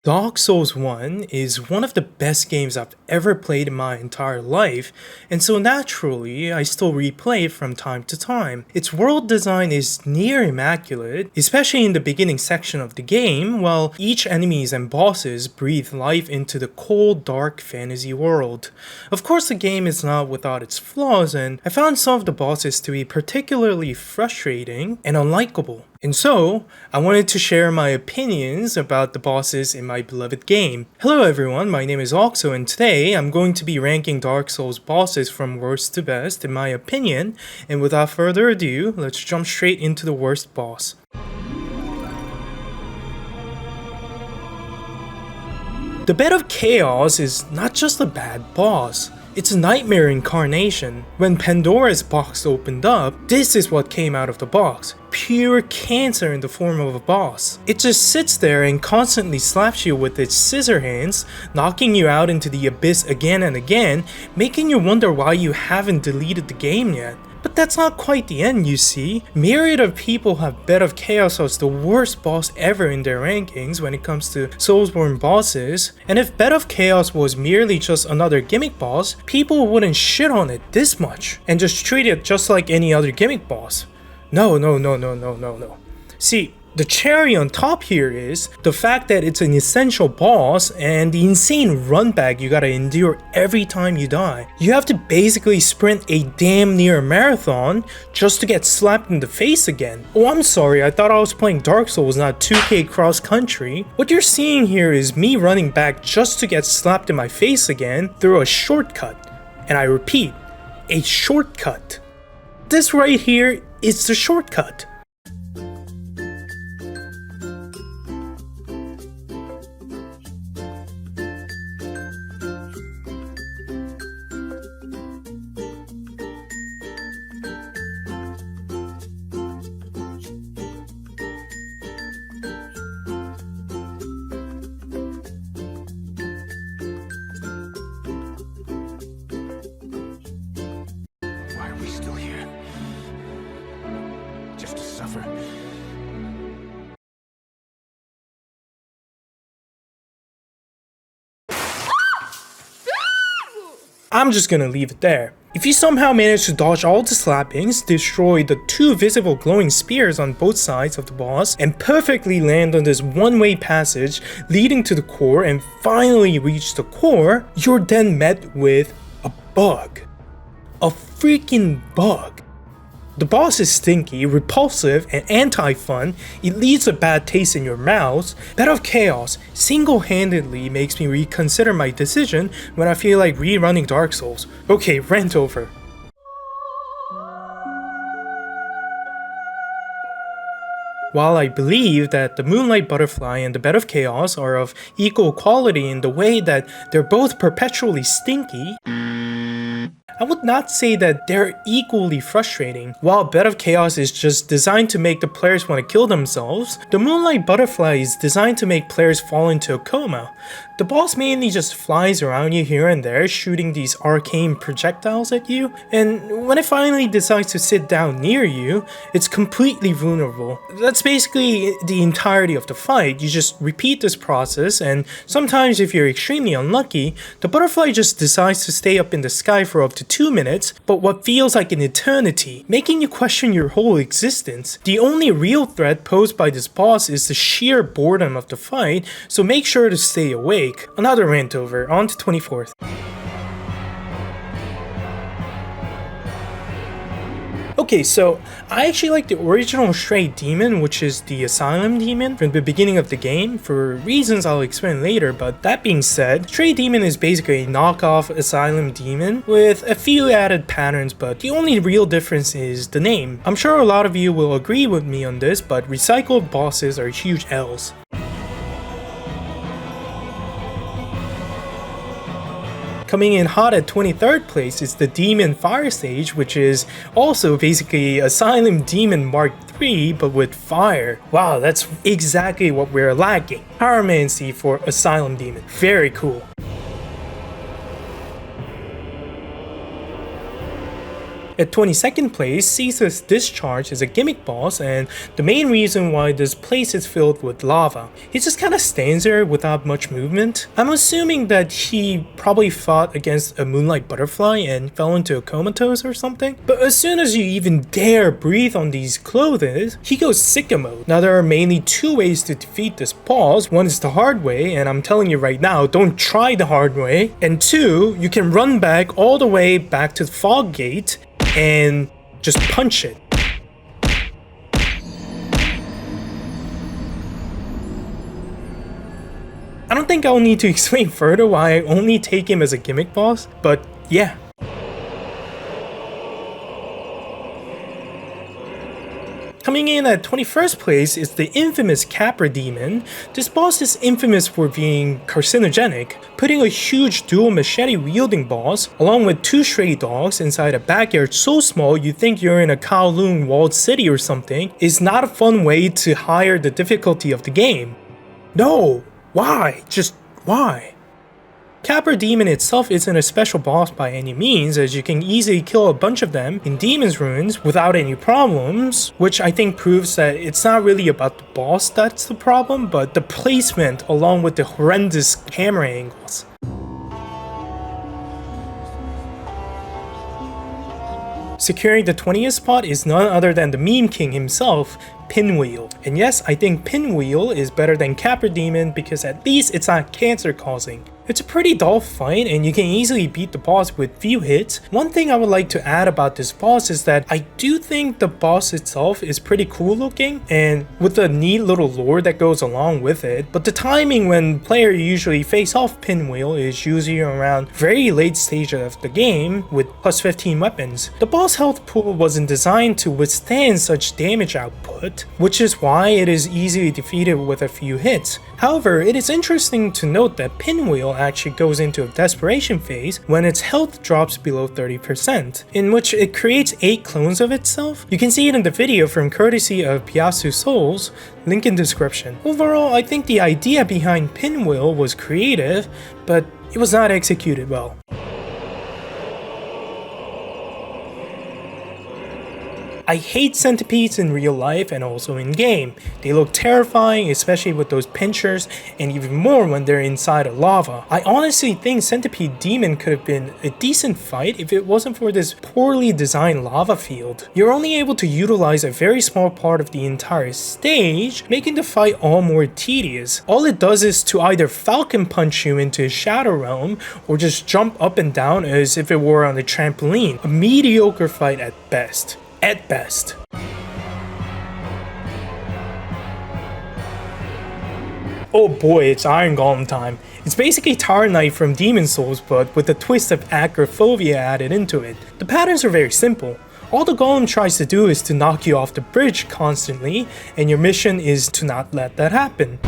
Dark Souls 1 is one of the best games I've ever played in my entire life, and so naturally, I still replay it from time to time. Its world design is near immaculate, especially in the beginning section of the game, while each enemies and bosses breathe life into the cold, dark fantasy world. Of course, the game is not without its flaws, and I found some of the bosses to be particularly frustrating and unlikable. And so, I wanted to share my opinions about the bosses in my beloved game. Hello everyone, my name is Oxo, and today I'm going to be ranking Dark Souls bosses from worst to best in my opinion, and without further ado, let's jump straight into the worst boss. The Bed of Chaos is not just a bad boss. It's a nightmare incarnation. When Pandora's box opened up, this is what came out of the box. Pure cancer in the form of a boss. It just sits there and constantly slaps you with its scissor hands, knocking you out into the abyss again and again, making you wonder why you haven't deleted the game yet. But that's not quite the end, you see. Myriad of people have Bed of Chaos as the worst boss ever in their rankings when it comes to Soulsborne bosses, and if Bed of Chaos was merely just another gimmick boss, people wouldn't shit on it this much, and just treat it just like any other gimmick boss. No. See, the cherry on top here is the fact that it's an essential boss and the insane run back you gotta endure every time you die. You have to basically sprint a damn near marathon just to get slapped in the face again. Oh, I'm sorry, I thought I was playing Dark Souls, not 2K cross country. What you're seeing here is me running back just to get slapped in my face again through a shortcut. And I repeat, a shortcut. This right here is the shortcut. I'm just gonna leave it there. If you somehow manage to dodge all the slappings, destroy the two visible glowing spears on both sides of the boss, and perfectly land on this one-way passage leading to the core and finally reach the core, you're then met with a bug. A freaking bug. The boss is stinky, repulsive, and anti-fun. It leaves a bad taste in your mouth. Bed of Chaos single-handedly makes me reconsider my decision when I feel like rerunning Dark Souls. Okay, rant over. While I believe that the Moonlight Butterfly and the Bed of Chaos are of equal quality in the way that they're both perpetually stinky, I would not say that they're equally frustrating. While Bed of Chaos is just designed to make the players want to kill themselves, the Moonlight Butterfly is designed to make players fall into a coma. The boss mainly just flies around you here and there, shooting these arcane projectiles at you, and when it finally decides to sit down near you, it's completely vulnerable. That's basically the entirety of the fight. You just repeat this process, and sometimes if you're extremely unlucky, the butterfly just decides to stay up in the sky for up to 2 minutes, but what feels like an eternity, making you question your whole existence. The only real threat posed by this boss is the sheer boredom of the fight, so make sure to stay awake. Another rant over, on to 24th. Okay, so I actually like the original Stray Demon, which is the Asylum Demon from the beginning of the game, for reasons I'll explain later, but that being said, Stray Demon is basically a knockoff Asylum Demon with a few added patterns, but the only real difference is the name. I'm sure a lot of you will agree with me on this, but recycled bosses are huge L's. Coming in hot at 23rd place is the Demon Firesage, which is also basically Asylum Demon Mark III but with fire. Wow, that's exactly what we're lacking. Pyromancy for Asylum Demon. Very cool. At 22nd place, Ceaseless Discharge is a gimmick boss, and the main reason why this place is filled with lava. He just kinda stands there without much movement. I'm assuming that he probably fought against a Moonlight Butterfly and fell into a comatose or something. But as soon as you even dare breathe on these clothes, he goes sicko mode. Now there are mainly two ways to defeat this boss. One is the hard way, and I'm telling you right now, don't try the hard way. And two, you can run back all the way back to the fog gate and just punch it. I don't think I'll need to explain further why I only take him as a gimmick boss, but yeah. Coming in at 21st place is the infamous Capra Demon. This boss is infamous for being carcinogenic. Putting a huge dual machete wielding boss along with two stray dogs inside a backyard so small you think you're in a Kowloon walled city or something is not a fun way to higher the difficulty of the game. No! Why? Just why? Capra Demon itself isn't a special boss by any means, as you can easily kill a bunch of them in Demon's Ruins without any problems, which I think proves that it's not really about the boss that's the problem, but the placement along with the horrendous camera angles. Securing the 20th spot is none other than the meme king himself, Pinwheel. And yes, I think Pinwheel is better than Capra Demon because at least it's not cancer causing. It's a pretty dull fight and you can easily beat the boss with few hits. One thing I would like to add about this boss is that I do think the boss itself is pretty cool looking and with a neat little lore that goes along with it, but the timing when player usually face off Pinwheel is usually around very late stage of the game with plus 15 weapons. The boss health pool wasn't designed to withstand such damage output, which is why it is easily defeated with a few hits. However, it is interesting to note that Pinwheel actually goes into a desperation phase when its health drops below 30%, in which it creates 8 clones of itself. You can see it in the video from courtesy of Piasu Souls, link in description. Overall, I think the idea behind Pinwheel was creative, but it was not executed well. I hate centipedes in real life and also in game. They look terrifying, especially with those pinchers, and even more when they're inside of lava. I honestly think Centipede Demon could have been a decent fight if it wasn't for this poorly designed lava field. You're only able to utilize a very small part of the entire stage, making the fight all more tedious. All it does is to either falcon punch you into a shadow realm or just jump up and down as if it were on a trampoline. A mediocre fight at best. At best. Oh boy, it's Iron Golem time. It's basically Tower Knight from Demon Souls, but with a twist of agoraphobia added into it. The patterns are very simple. All the Golem tries to do is to knock you off the bridge constantly, and your mission is to not let that happen.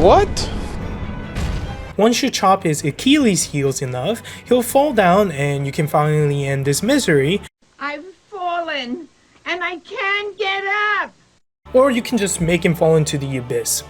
What? Once you chop his Achilles heels enough, he'll fall down and you can finally end this misery. I've fallen, and I can't get up! Or you can just make him fall into the abyss.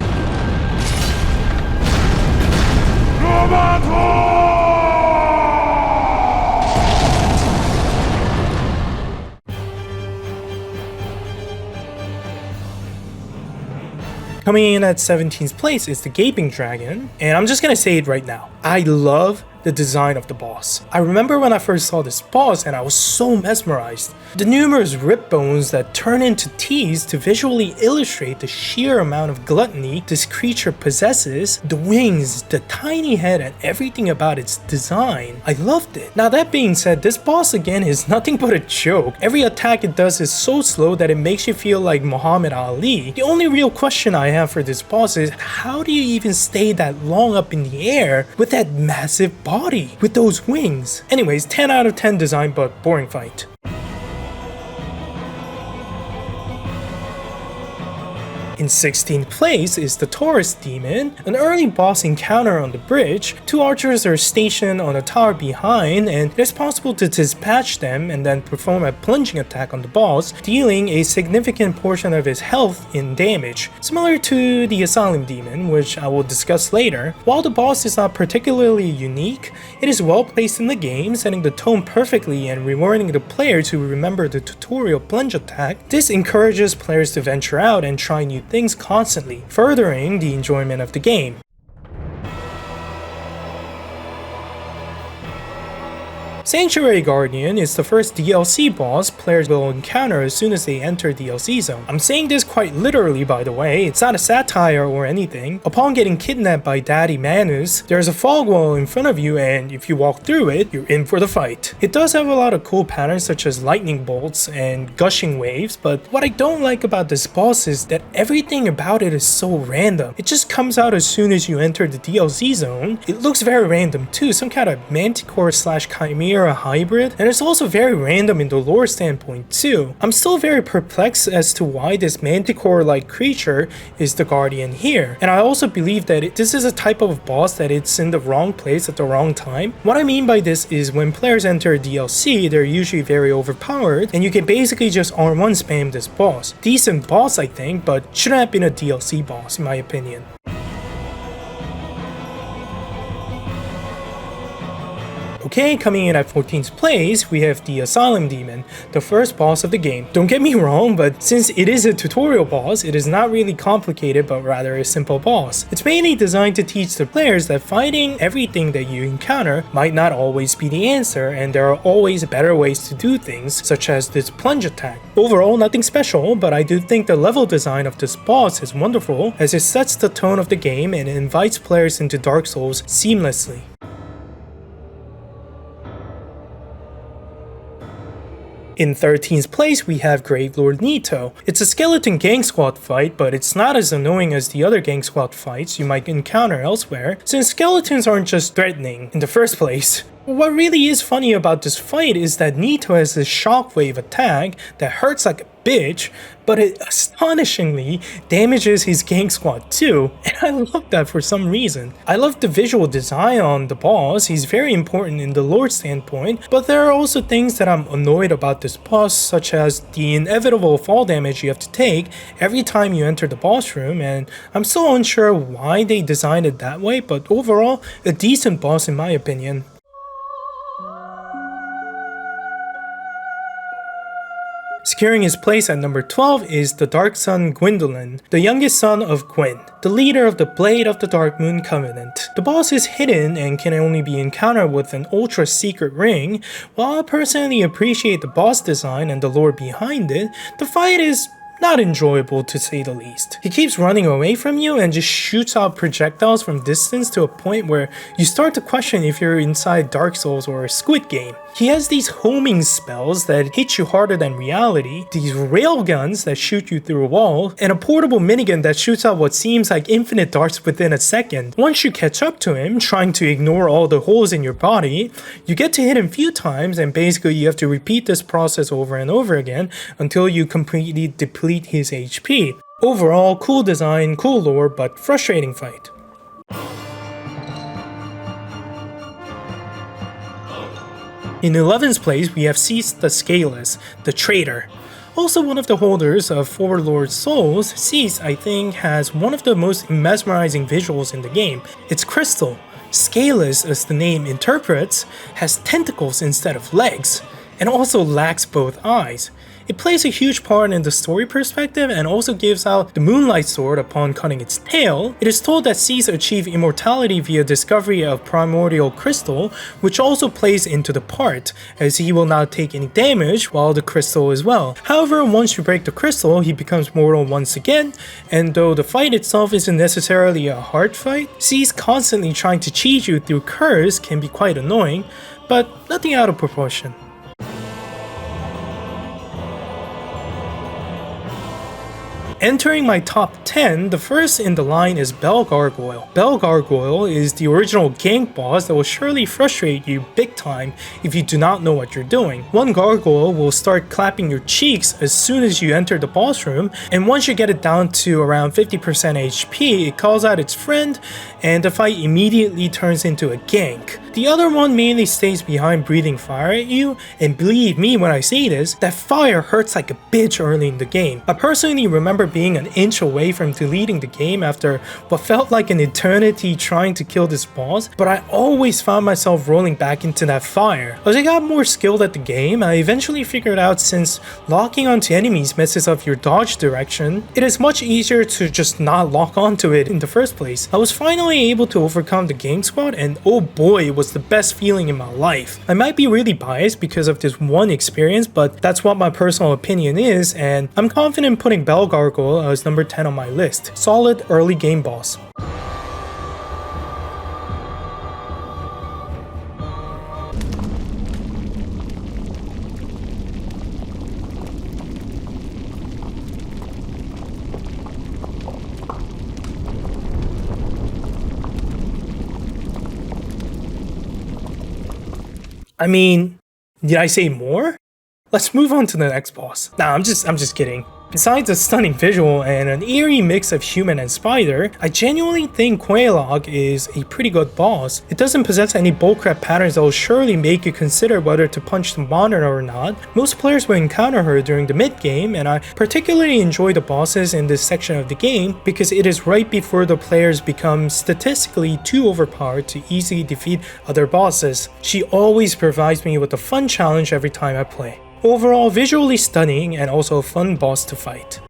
Coming in at 17th place is the Gaping Dragon, and I'm just gonna say it right now. I love the design of the boss. I remember when I first saw this boss and I was so mesmerized. The numerous rib bones that turn into teeth to visually illustrate the sheer amount of gluttony this creature possesses, the wings, the tiny head, and everything about its design. I loved it. Now that being said, this boss again is nothing but a joke. Every attack it does is so slow that it makes you feel like Muhammad Ali. The only real question I have for this boss is how do you even stay that long up in the air with that massive body, with those wings? Anyways, 10 out of 10 design, but boring fight. In 16th place is the Taurus Demon, an early boss encounter on the bridge. 2 archers are stationed on a tower behind, and it is possible to dispatch them and then perform a plunging attack on the boss, dealing a significant portion of his health in damage, similar to the Asylum Demon, which I will discuss later. While the boss is not particularly unique, it is well placed in the game, setting the tone perfectly and rewarding the player to remember the tutorial plunge attack. This encourages players to venture out and try new things constantly, furthering the enjoyment of the game. Sanctuary Guardian is the first DLC boss players will encounter as soon as they enter DLC zone. I'm saying this quite literally, by the way, it's not a satire or anything. Upon getting kidnapped by Daddy Manus, there's a fog wall in front of you, and if you walk through it, you're in for the fight. It does have a lot of cool patterns such as lightning bolts and gushing waves, but what I don't like about this boss is that everything about it is so random. It just comes out as soon as you enter the DLC zone. It looks very random too, some kind of manticore / chimera hybrid, and it's also very random in the lore standpoint too. I'm still very perplexed as to why this manticore-like creature is the guardian here, and I also believe that this is a type of boss that it's in the wrong place at the wrong time. What I mean by this is when players enter DLC, they're usually very overpowered, and you can basically just R1 spam this boss. Decent boss, I think, but shouldn't have been a DLC boss in my opinion. Okay, coming in at 14th place, we have the Asylum Demon, the first boss of the game. Don't get me wrong, but since it is a tutorial boss, it is not really complicated but rather a simple boss. It's mainly designed to teach the players that fighting everything that you encounter might not always be the answer, and there are always better ways to do things, such as this plunge attack. Overall, nothing special, but I do think the level design of this boss is wonderful, as it sets the tone of the game and invites players into Dark Souls seamlessly. In 13th place, we have Gravelord Nito. It's a skeleton gang squad fight, but it's not as annoying as the other gang squad fights you might encounter elsewhere, since skeletons aren't just threatening in the first place. What really is funny about this fight is that Nito has this shockwave attack that hurts like a bitch, but it astonishingly damages his gang squad too, and I love that for some reason. I love the visual design on the boss, he's very important in the lore standpoint, but there are also things that I'm annoyed about this boss, such as the inevitable fall damage you have to take every time you enter the boss room, and I'm still unsure why they designed it that way, but overall, a decent boss in my opinion. Securing his place at number 12 is the Dark Sun Gwyndolin, the youngest son of Gwyn, the leader of the Blade of the Dark Moon Covenant. The boss is hidden and can only be encountered with an ultra secret ring. While I personally appreciate the boss design and the lore behind it, the fight is not enjoyable to say the least. He keeps running away from you and just shoots out projectiles from distance to a point where you start to question if you're inside Dark Souls or a Squid Game. He has these homing spells that hit you harder than reality, these railguns that shoot you through a wall, and a portable minigun that shoots out what seems like infinite darts within a second. Once you catch up to him, trying to ignore all the holes in your body, you get to hit him a few times, and basically you have to repeat this process over and over again until you completely deplete his HP. Overall, cool design, cool lore, but frustrating fight. In 11th place, we have Seath the Scaleless, the Traitor. Also one of the holders of Four Lord Souls, Seath, I think, has one of the most mesmerizing visuals in the game. It's crystal. Scaleless, as the name interprets, has tentacles instead of legs, and also lacks both eyes. It plays a huge part in the story perspective and also gives out the Moonlight Sword upon cutting its tail. It is told that Seath achieved immortality via discovery of primordial crystal, which also plays into the part, as he will not take any damage while the crystal as well. However, once you break the crystal, he becomes mortal once again, and though the fight itself isn't necessarily a hard fight, Seath constantly trying to cheat you through curse can be quite annoying, but nothing out of proportion. Entering my top 10, the first in the line is Bell Gargoyle. Bell Gargoyle is the original gank boss that will surely frustrate you big time if you do not know what you're doing. One gargoyle will start clapping your cheeks as soon as you enter the boss room, and once you get it down to around 50% HP, it calls out its friend, and the fight immediately turns into a gank. The other one mainly stays behind breathing fire at you, and believe me when I say this, that fire hurts like a bitch early in the game. I personally remember being an inch away from deleting the game after what felt like an eternity trying to kill this boss, but I always found myself rolling back into that fire. As I got more skilled at the game, I eventually figured out since locking onto enemies messes up your dodge direction, it is much easier to just not lock onto it in the first place. I was finally able to overcome the gank squad, and oh boy, it was the best feeling in my life. I might be really biased because of this one experience, but that's what my personal opinion is, and I'm confident putting Bell Gargoyle as number 10 on my list. Solid early game boss. I mean, did I say more? Let's move on to the next boss. Nah, I'm just kidding. Besides a stunning visual and an eerie mix of human and spider, I genuinely think Quelaag is a pretty good boss. It doesn't possess any bullcrap patterns that will surely make you consider whether to punch the monitor or not. Most players will encounter her during the mid-game, and I particularly enjoy the bosses in this section of the game because it is right before the players become statistically too overpowered to easily defeat other bosses. She always provides me with a fun challenge every time I play. Overall, visually stunning and also a fun boss to fight.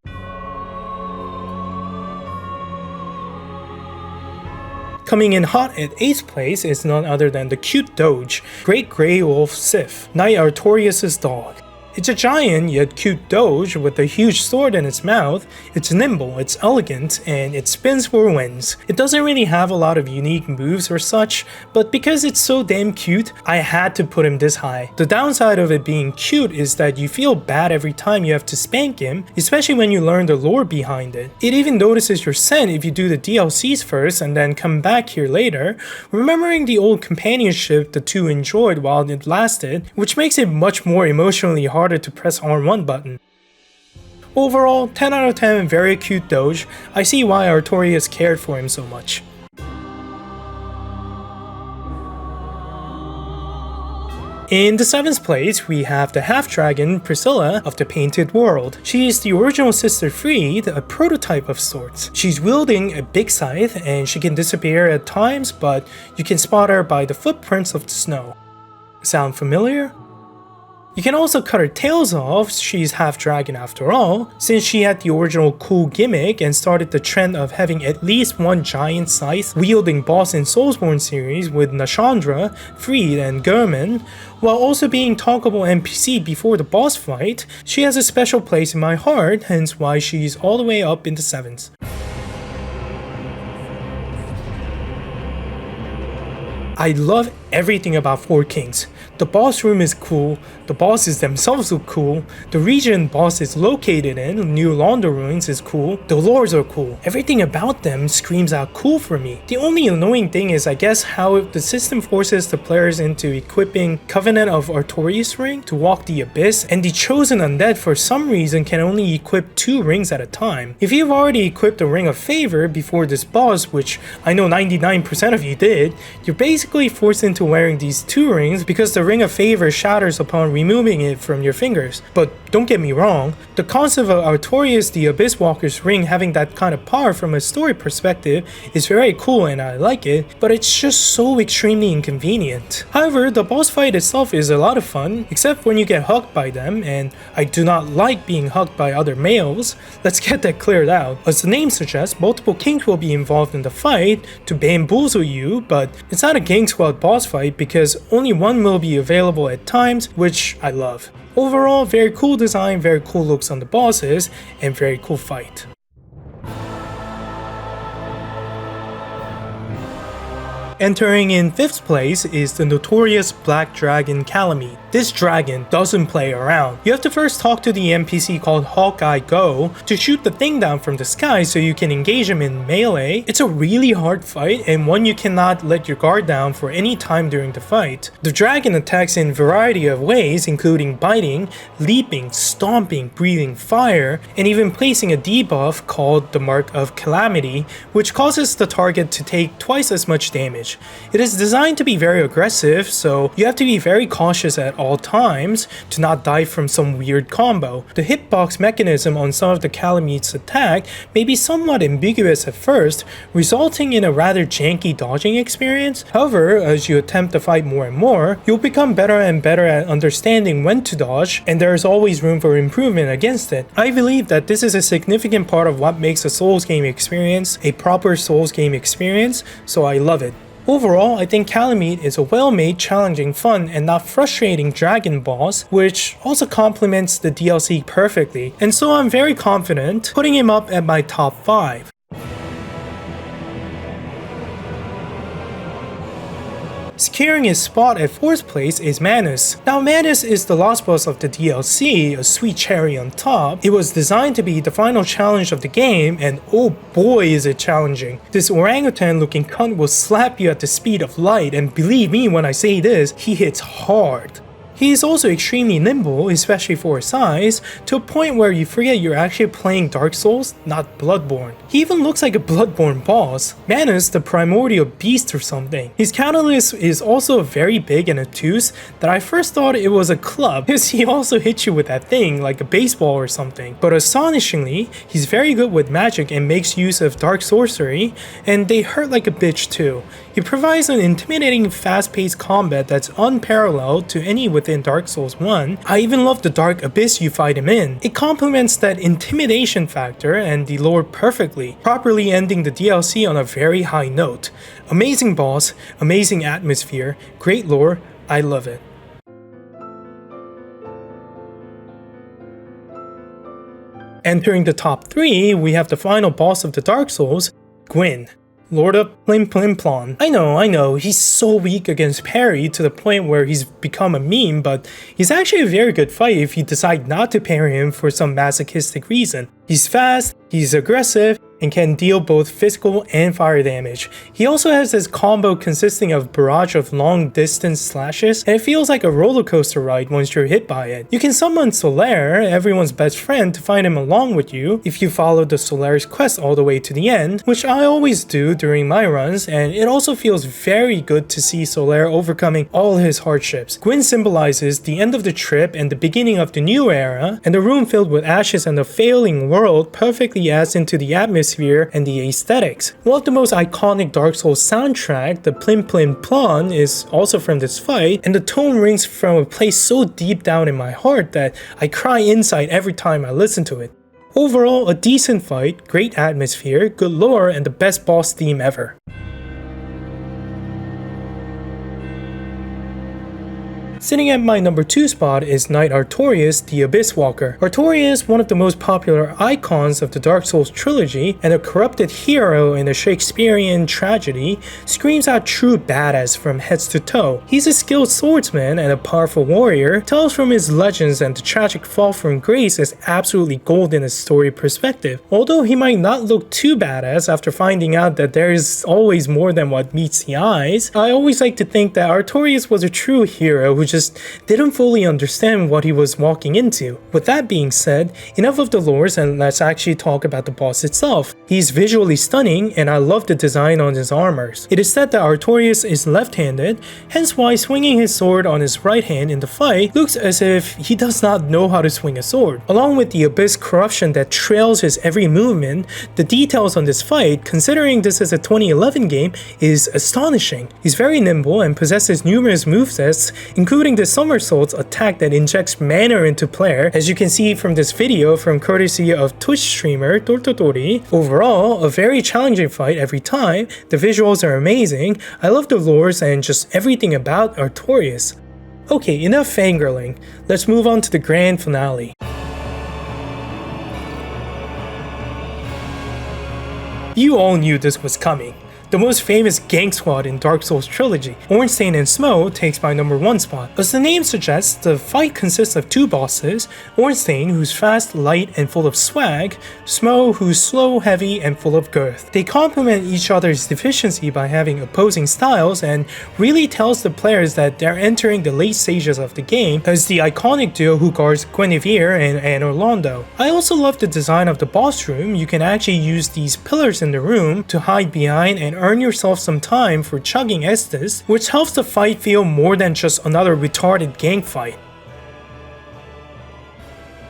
Coming in hot at 8th place is none other than the cute doge, Great Grey Wolf Sif, Knight Artorias' dog. It's a giant yet cute doge with a huge sword in its mouth. It's nimble, it's elegant, and it spins for wins. It doesn't really have a lot of unique moves or such, but because it's so damn cute, I had to put him this high. The downside of it being cute is that you feel bad every time you have to spank him, especially when you learn the lore behind it. It even notices your scent if you do the DLCs first and then come back here later, remembering the old companionship the two enjoyed while it lasted, which makes it much more emotionally harder to press R1 button. Overall, 10 out of 10, very cute doge. I see why Artorias cared for him so much. In the 7th place, we have the half-dragon Priscilla of the Painted World. She is the original Sister Freed, a prototype of sorts. She's wielding a big scythe and she can disappear at times, but you can spot her by the footprints of the snow. Sound familiar? You can also cut her tails off, she's half dragon after all, since she had the original cool gimmick and started the trend of having at least one giant scythe wielding boss in Soulsborne series with Nashandra, Freed, and German. While also being talkable NPC before the boss fight, she has a special place in my heart, hence why she's all the way up in the 7th. I love everything about Four Kings. The boss room is cool, the bosses themselves look cool, the region boss is located in, New Launder Ruins, is cool, the lores are cool. Everything about them screams out cool for me. The only annoying thing is I guess how the system forces the players into equipping Covenant of Artorias ring to walk the abyss, and the chosen undead for some reason can only equip 2 rings at a time. If you've already equipped a ring of favor before this boss, which I know 99% of you did, you're basically forced into wearing these 2 rings because the ring of favor shatters upon removing it from your fingers. But don't get me wrong, the concept of Artorias the Abyss Walker's ring having that kind of power from a story perspective is very cool and I like it, but it's just so extremely inconvenient. However, the boss fight itself is a lot of fun, except when you get hugged by them, and I do not like being hugged by other males. Let's get that cleared out. As the name suggests, multiple kings will be involved in the fight to bamboozle you, but it's not a gang squad boss fight because only one will be available at times, which I love. Overall, very cool design, very cool looks on the bosses, and very cool fight. Entering in 5th place is the notorious Black Dragon Kalameet. This dragon doesn't play around. You have to first talk to the NPC called Hawkeye Go to shoot the thing down from the sky so you can engage him in melee. It's a really hard fight and one you cannot let your guard down for any time during the fight. The dragon attacks in a variety of ways, including biting, leaping, stomping, breathing fire, and even placing a debuff called the Mark of Calamity, which causes the target to take twice as much damage. It is designed to be very aggressive, so you have to be very cautious at all times to not die from some weird combo. The hitbox mechanism on some of the Kalameet's attack may be somewhat ambiguous at first, resulting in a rather janky dodging experience. However, as you attempt to fight more and more, you'll become better and better at understanding when to dodge, and there is always room for improvement against it. I believe that this is a significant part of what makes a Souls game experience a proper Souls game experience, so I love it. Overall, I think Kalameet is a well-made, challenging, fun, and not frustrating dragon boss, which also complements the DLC perfectly, and so I'm very confident putting him up at my top 5. Securing his spot at 4th place is Manus. Now Manus is the last boss of the DLC, a sweet cherry on top. It was designed to be the final challenge of the game, and oh boy is it challenging. This orangutan looking cunt will slap you at the speed of light, and believe me when I say this, he hits hard. He is also extremely nimble, especially for his size, to a point where you forget you're actually playing Dark Souls, not Bloodborne. He even looks like a Bloodborne boss. Manus, the primordial beast or something. His catalyst is also very big and obtuse that I first thought it was a club, because he also hits you with that thing like a baseball or something. But astonishingly, he's very good with magic and makes use of dark sorcery, and they hurt like a bitch too. He provides an intimidating fast-paced combat that's unparalleled to any within Dark Souls 1. I even love the dark abyss you fight him in. It complements that intimidation factor and the lore perfectly, properly ending the DLC on a very high note. Amazing boss, amazing atmosphere, great lore, I love it. Entering the top 3, we have the final boss of the Dark Souls, Gwyn. Lord of Plim Plim Plon. I know, he's so weak against parry to the point where he's become a meme, but he's actually a very good fight if you decide not to parry him for some masochistic reason. He's fast, he's aggressive, and can deal both physical and fire damage. He also has this combo consisting of barrage of long distance slashes, and it feels like a roller coaster ride once you're hit by it. You can summon Solaire, everyone's best friend, to find him along with you if you follow the Solaire's quest all the way to the end, which I always do during my runs, and it also feels very good to see Solaire overcoming all his hardships. Gwyn symbolizes the end of the trip and the beginning of the new era, and the room filled with ashes and a failing world perfectly adds into the atmosphere and the aesthetics. One of the most iconic Dark Souls soundtrack, the Plim Plim Plon, is also from this fight, and the tone rings from a place so deep down in my heart that I cry inside every time I listen to it. Overall, a decent fight, great atmosphere, good lore, and the best boss theme ever. Sitting at my number 2 spot is Knight Artorias, the Abyss Walker. Artorias, one of the most popular icons of the Dark Souls trilogy and a corrupted hero in a Shakespearean tragedy, screams out true badass from head to toe. He's a skilled swordsman and a powerful warrior, tells from his legends, and the tragic fall from grace is absolutely gold in a story perspective. Although he might not look too badass after finding out that there is always more than what meets the eyes, I always like to think that Artorias was a true hero who just didn't fully understand what he was walking into. With that being said, enough of the lores and let's actually talk about the boss itself. He's visually stunning and I love the design on his armors. It is said that Artorias is left-handed, hence why swinging his sword on his right hand in the fight looks as if he does not know how to swing a sword. Along with the abyss corruption that trails his every movement, the details on this fight, considering this is a 2011 game, is astonishing. He's very nimble and possesses numerous movesets, including the somersaults attack that injects mana into player, as you can see from this video from courtesy of Twitch streamer Tortotori. Overall, a very challenging fight every time, the visuals are amazing, I love the lores and just everything about Artorias. Okay, enough fangirling, let's move on to the grand finale. You all knew this was coming. the most famous gang squad in Dark Souls trilogy. Ornstein Smough takes my number 1 spot. As the name suggests, the fight consists of 2 bosses, Ornstein, who's fast, light, and full of swag, Smough, who's slow, heavy, and full of girth. They complement each other's deficiency by having opposing styles and really tells the players that they're entering the late stages of the game as the iconic duo who guards Guinevere and Orlando. I also love the design of the boss room. You can actually use these pillars in the room to hide behind and earn yourself some time for chugging Estus, which helps the fight feel more than just another retarded gang fight.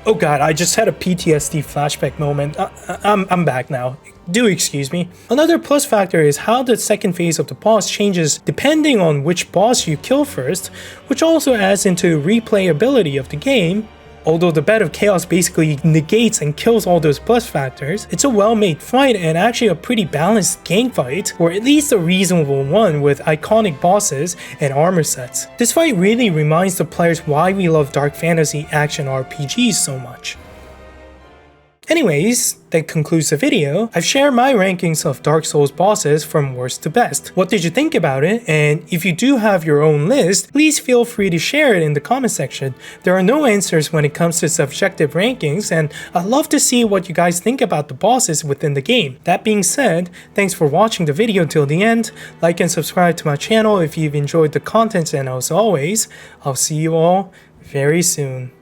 Oh god, I just had a PTSD flashback moment. I'm back now. Do excuse me. Another plus factor is how the second phase of the boss changes depending on which boss you kill first, which also adds into replayability of the game. Although the Bed of Chaos basically negates and kills all those plus factors, it's a well-made fight and actually a pretty balanced gang fight, or at least a reasonable one with iconic bosses and armor sets. This fight really reminds the players why we love dark fantasy action RPGs so much. Anyways, that concludes the video. I've shared my rankings of Dark Souls bosses from worst to best. What did you think about it? And if you do have your own list, please feel free to share it in the comment section. There are no answers when it comes to subjective rankings, and I'd love to see what you guys think about the bosses within the game. That being said, thanks for watching the video till the end. Like and subscribe to my channel if you've enjoyed the content, and as always, I'll see you all very soon.